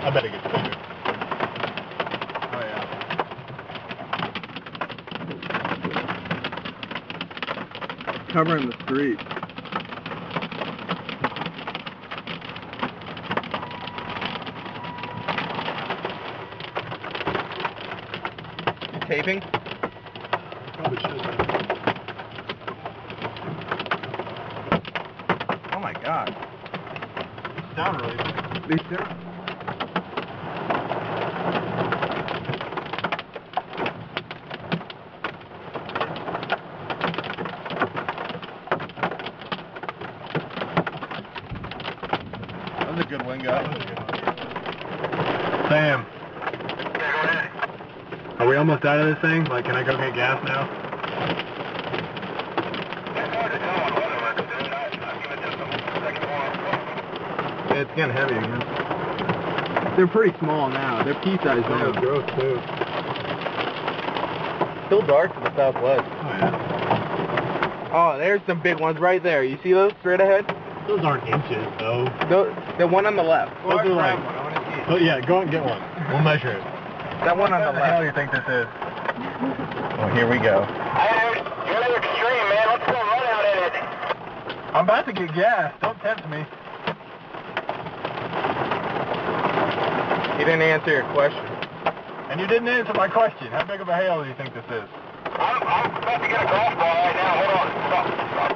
I bet it gets bigger. Oh yeah. Covering the street. You taping? Probably should. Oh my god. It's down really big. These down. That was a good wing guy. Sam. Are we almost out of this thing? Like, can I go get gas now? Yeah, it's getting heavy again. They're pretty small now. They're pea-sized now. That's gross, too. Still dark to the southwest. Oh, yeah. Oh, there's some big ones right there. You see those straight ahead? Those aren't inches, though. The one on the left. Those are like... Oh, yeah, go and get one. We'll measure it. That one on the What the left. hell do you think this is? Oh, here we go. You're an extreme, man. Let's go run out in it. I'm about to get gas. Don't tempt me. He didn't answer your question. And you didn't answer my question. How big of a hail do you think this is? I'm about to get a golf ball right now. Hold on. Stop.